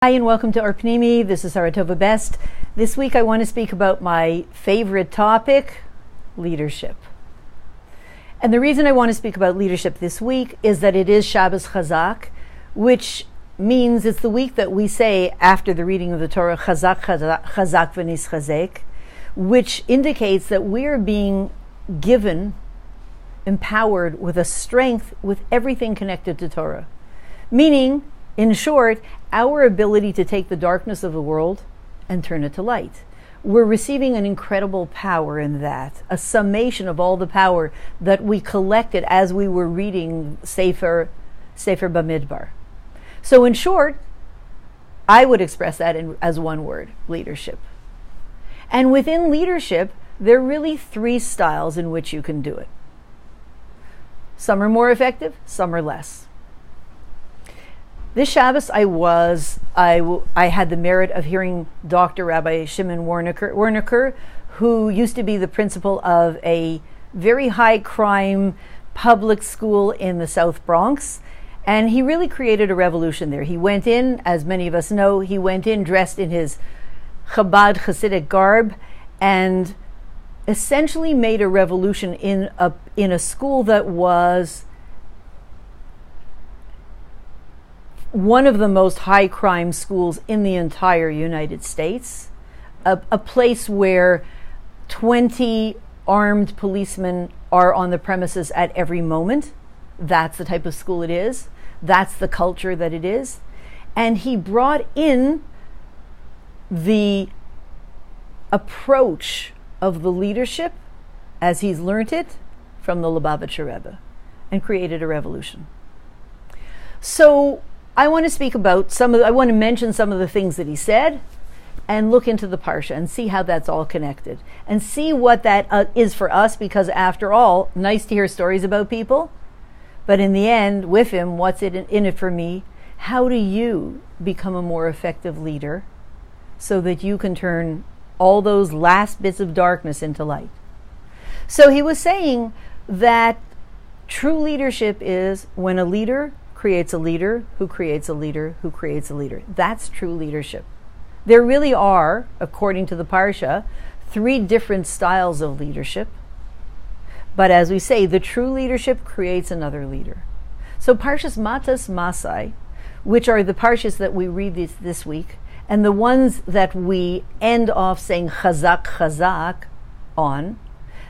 Hi and welcome to Arpnimi. This is Saratova Best. This week I want to speak about my favorite topic, leadership. And the reason I want to speak about leadership this week is that it is Shabbos Chazak, which means it's the week that we say after the reading of the Torah, Chazak, Chazak, Chazak v'nis chazek, which indicates that we're being given, empowered with a strength with everything connected to Torah. Meaning, in short, our ability to take the darkness of the world and turn it to light. We're receiving an incredible power in that, a summation of all the power that we collected as we were reading Sefer Bamidbar. So in short, I would express that as one word, leadership. And within leadership, there are really three styles in which you can do it. Some are more effective, some are less. This Shabbos, I had the merit of hearing Dr. Rabbi Shimon Werniker, who used to be the principal of a very high crime public school in the South Bronx. And he really created a revolution there. He went in, as many of us know, he went in dressed in his Chabad Hasidic garb and essentially made a revolution in a school that was one of the most high crime schools in the entire United States, a place where 20 armed policemen are on the premises at every moment. That's the type of school it is. That's the culture that it is. And he brought in the approach of the leadership as he's learned it from the Lubavitcher Rebbe and created a revolution. So I want to speak about I want to mention some of the things that he said and look into the Parsha and see how that's all connected and see what that is for us, because after all, nice to hear stories about people, but in the end, with him, what's in it for me? How do you become a more effective leader so that you can turn all those last bits of darkness into light? So he was saying that true leadership is when a leader creates a leader who creates a leader who creates a leader. That's true leadership. There really are, according to the Parsha, 3 different styles of leadership. But as we say, the true leadership creates another leader. So Parshas Matas Masai, which are the Parshas that we read this week, and the ones that we end off saying Chazak, Chazak on,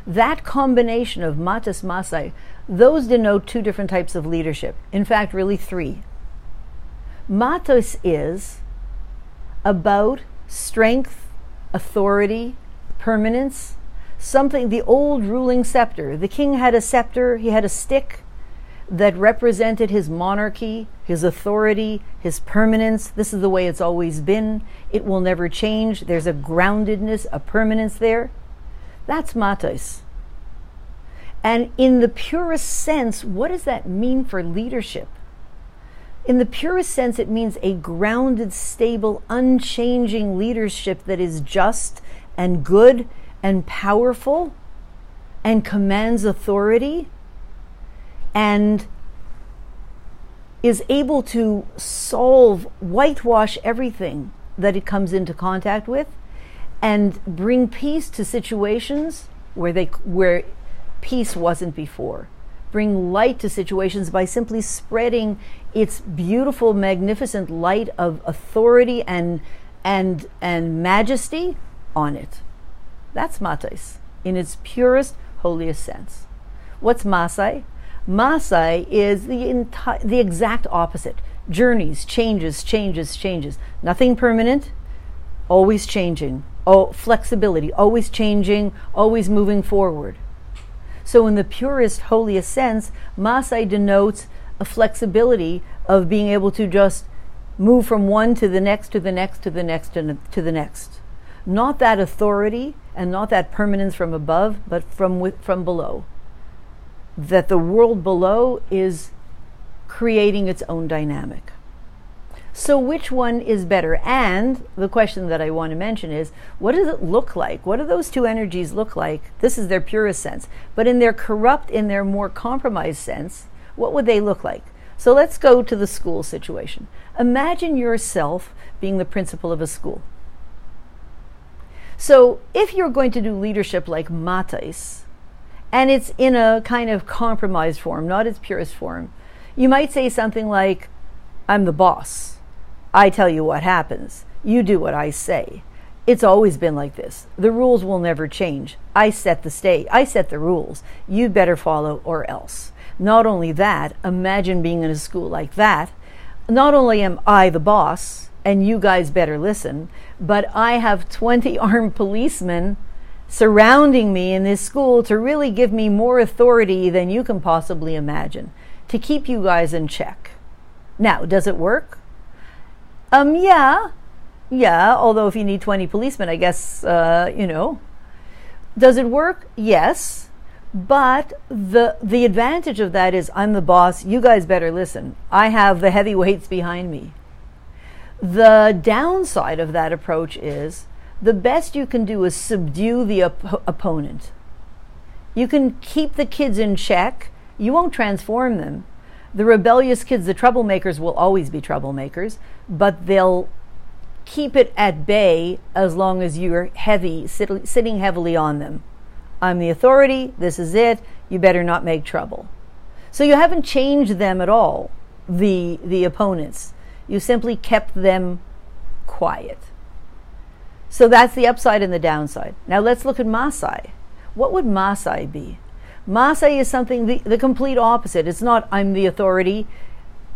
that combination of Matas Masai, those denote 2 different types of leadership. In fact, really 3. Matos is about strength, authority, permanence, something, the old ruling scepter. The king had a scepter, he had a stick that represented his monarchy, his authority, his permanence. This is the way it's always been. It will never change. There's a groundedness, a permanence there. That's Matos. And in the purest sense, what does that mean for leadership? In the purest sense, it means a grounded, stable, unchanging leadership that is just and good and powerful and commands authority and is able to whitewash everything that it comes into contact with and bring peace to situations where peace wasn't before. Bring light to situations by simply spreading its beautiful, magnificent light of authority and majesty on it. That's Matos in its purest, holiest sense. What's Masai? Masai is the exact opposite. Journeys, changes. Nothing permanent, always changing. Oh, flexibility, always changing, always moving forward. So in the purest, holiest sense, Masai denotes a flexibility of being able to just move from one to the next, to the next, to the next, to the next. Not that authority and not that permanence from above, but from below. That the world below is creating its own dynamic. So which one is better? And the question that I want to mention is, what does it look like? What do those 2 energies look like? This is their purest sense. But in their corrupt, in their more compromised sense, what would they look like? So let's go to the school situation. Imagine yourself being the principal of a school. So if you're going to do leadership like matais, and it's in a kind of compromised form, not its purest form, you might say something like, I'm the boss. I tell you what happens. You do what I say. It's always been like this. The rules will never change. I set the rules. You'd better follow or else. Not only that, imagine being in a school like that. Not only am I the boss, and you guys better listen, but I have 20 armed policemen surrounding me in this school to really give me more authority than you can possibly imagine, to keep you guys in check. Now, does it work? Yeah, although if you need 20 policemen, I guess, Does it work? Yes. But the advantage of that is I'm the boss. You guys better listen. I have the heavyweights behind me. The downside of that approach is the best you can do is subdue the opponent. You can keep the kids in check. You won't transform them. The rebellious kids, the troublemakers, will always be troublemakers, but they'll keep it at bay as long as you're sitting heavily on them. I'm the authority, this is it, you better not make trouble. So you haven't changed them at all, the opponents. You simply kept them quiet. So that's the upside and the downside. Now let's look at Maasai. What would Maasai be? Maasai is something the complete opposite. It's not I'm the authority.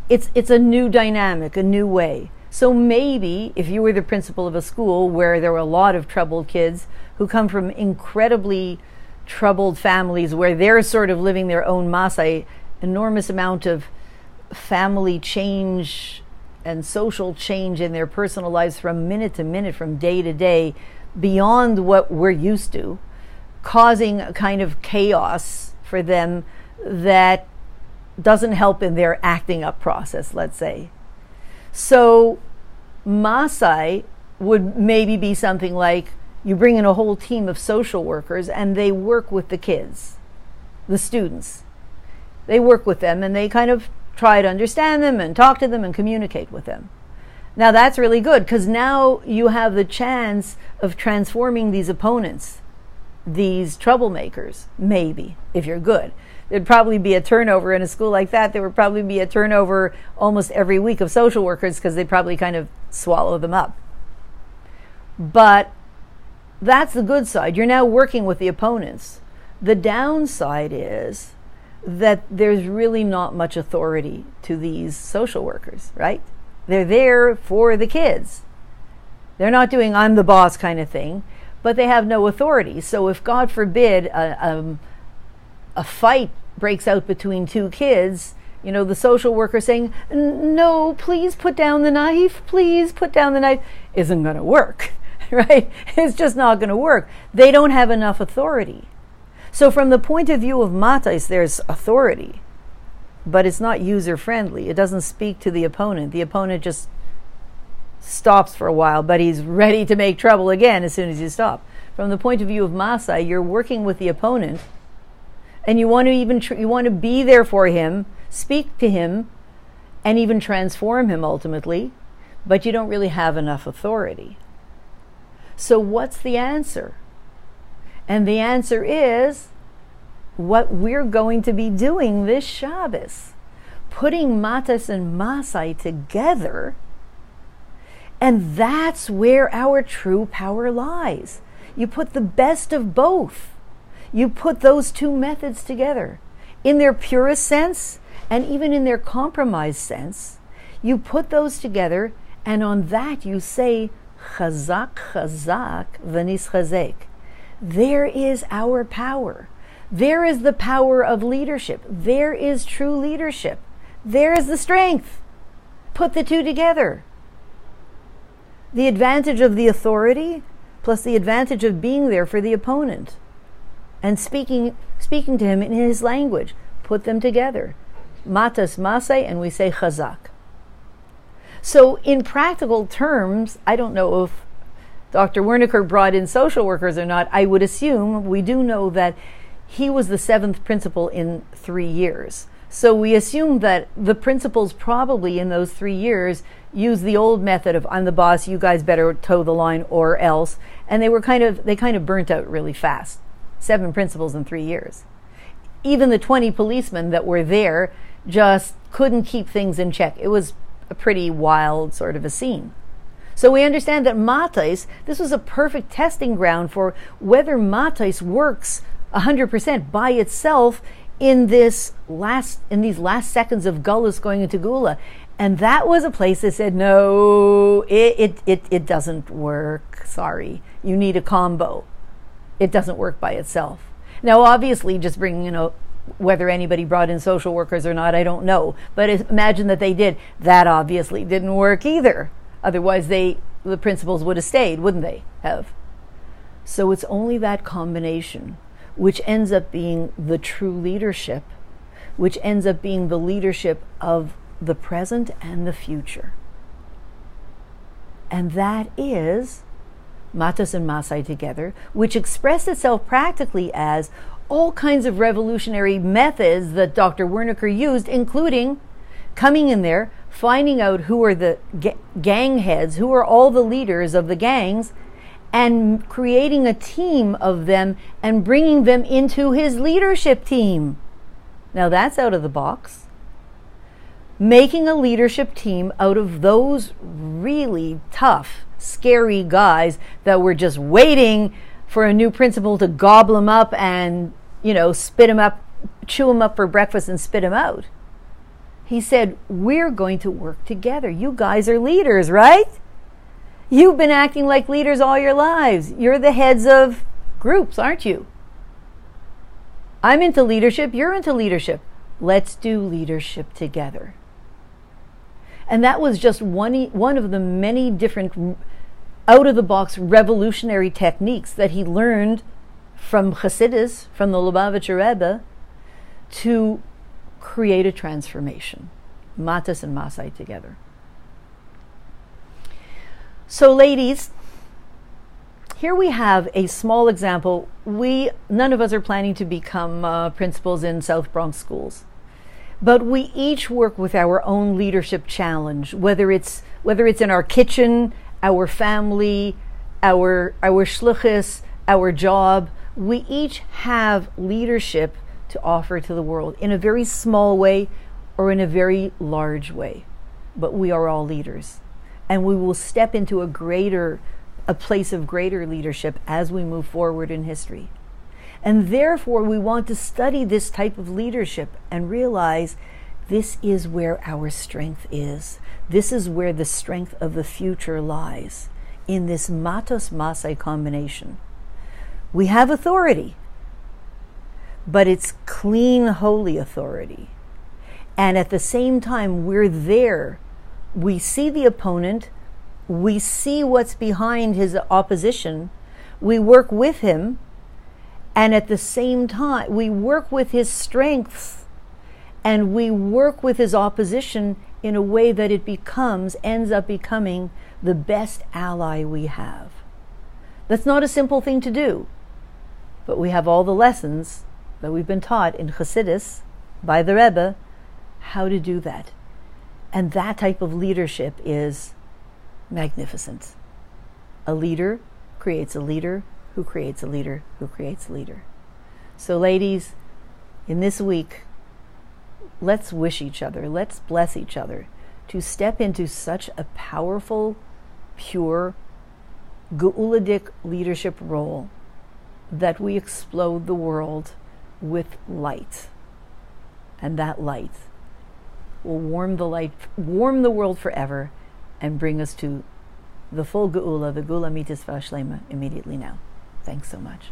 It's a new dynamic, a new way. So maybe if you were the principal of a school where there were a lot of troubled kids who come from incredibly troubled families where they're sort of living their own Maasai, enormous amount of family change and social change in their personal lives from minute to minute, from day to day, beyond what we're used to, causing a kind of chaos for them that doesn't help in their acting up process, let's say. So Maasai would maybe be something like you bring in a whole team of social workers and they work with the kids, the students. They work with them and they kind of try to understand them and talk to them and communicate with them. Now that's really good because now you have the chance of transforming these opponents, these troublemakers, maybe, if you're good. There'd probably be a turnover in a school like that. There would probably be a turnover almost every week of social workers because they'd probably kind of swallow them up. But that's the good side. You're now working with the opponents. The downside is that there's really not much authority to these social workers, right? They're there for the kids. They're not doing I'm the boss kind of thing, but they have no authority. So if, God forbid, a fight breaks out between two kids, the social worker saying, no, please put down the knife, isn't going to work, right? It's just not going to work. They don't have enough authority. So from the point of view of matais, there's authority, but it's not user-friendly. It doesn't speak to the opponent. The opponent just stops for a while, but he's ready to make trouble again as soon as you stop. From the point of view of Maasai, you're working with the opponent, and you want to be there for him, speak to him, and even transform him ultimately, but you don't really have enough authority. So what's the answer? And the answer is what we're going to be doing this Shabbos, putting Matas and Maasai together, and that's where our true power lies. You put the best of both. You put those two methods together in their purest sense and even in their compromised sense. You put those together, and on that you say, Chazak, Chazak, v'nis chazek. There is our power. There is the power of leadership. There is true leadership. There is the strength. Put the two together. The advantage of the authority plus the advantage of being there for the opponent and speaking to him in his language. Put them together. Matas, Maasai, and we say Chazak. So in practical terms, I don't know if Dr. Werniker brought in social workers or not. I would assume, we do know that he was the 7th principal in 3 years. So we assume that the principals probably in those 3 years used the old method of I'm the boss, you guys better toe the line or else. And they kind of burnt out really fast. 7 principals in 3 years. Even the 20 policemen that were there just couldn't keep things in check. It was a pretty wild sort of a scene. So we understand that Matais, this was a perfect testing ground for whether Matais works 100% by itself in these last seconds of Gullus going into Gula. And that was a place that said, no, it doesn't work. Sorry, you need a combo. It doesn't work by itself. Now, obviously, just bringing, whether anybody brought in social workers or not, I don't know. But imagine that they did. That obviously didn't work either. Otherwise, the principals would have stayed, wouldn't they have? So it's only that combination, which ends up being the true leadership, which ends up being the leadership of the present and the future. And that is Matas and Masai together, which expressed itself practically as all kinds of revolutionary methods that Dr. Wernicke used, including coming in there, finding out who are the gang heads, who are all the leaders of the gangs, and creating a team of them and bringing them into his leadership team. Now that's out of the box. Making a leadership team out of those really tough, scary guys that were just waiting for a new principal to gobble them up and, spit them up, chew them up for breakfast and spit them out. He said, we're going to work together. You guys are leaders, right? You've been acting like leaders all your lives. You're the heads of groups, aren't you? I'm into leadership. You're into leadership. Let's do leadership together. And that was just one of the many different out-of-the-box revolutionary techniques that he learned from Chassidus, from the Lubavitcher Rebbe, to create a transformation. Matas and Masai together. So ladies, here we have a small example. None of us are planning to become principals in South Bronx schools. But we each work with our own leadership challenge, whether it's in our kitchen, our family, our shluchis, our job. We each have leadership to offer to the world in a very small way or in a very large way. But we are all leaders. And we will step into a place of greater leadership as we move forward in history. And therefore, we want to study this type of leadership and realize this is where our strength is. This is where the strength of the future lies, in this Matos Masai combination. We have authority, but it's clean, holy authority. And at the same time, we're there. We see the opponent. We see what's behind his opposition. We work with him. And at the same time, we work with his strengths and we work with his opposition in a way that it ends up becoming the best ally we have. That's not a simple thing to do, but we have all the lessons that we've been taught in Chassidus by the Rebbe how to do that. And that type of leadership is magnificent. A leader creates a leader who creates a leader who creates a leader. So ladies, in this week, let's wish each other, let's bless each other to step into such a powerful, pure, Geuladic leadership role that we explode the world with light. And that light will warm the world forever and bring us to the full Geula, the Geula Mitzvah Shlema, immediately now. Thanks so much.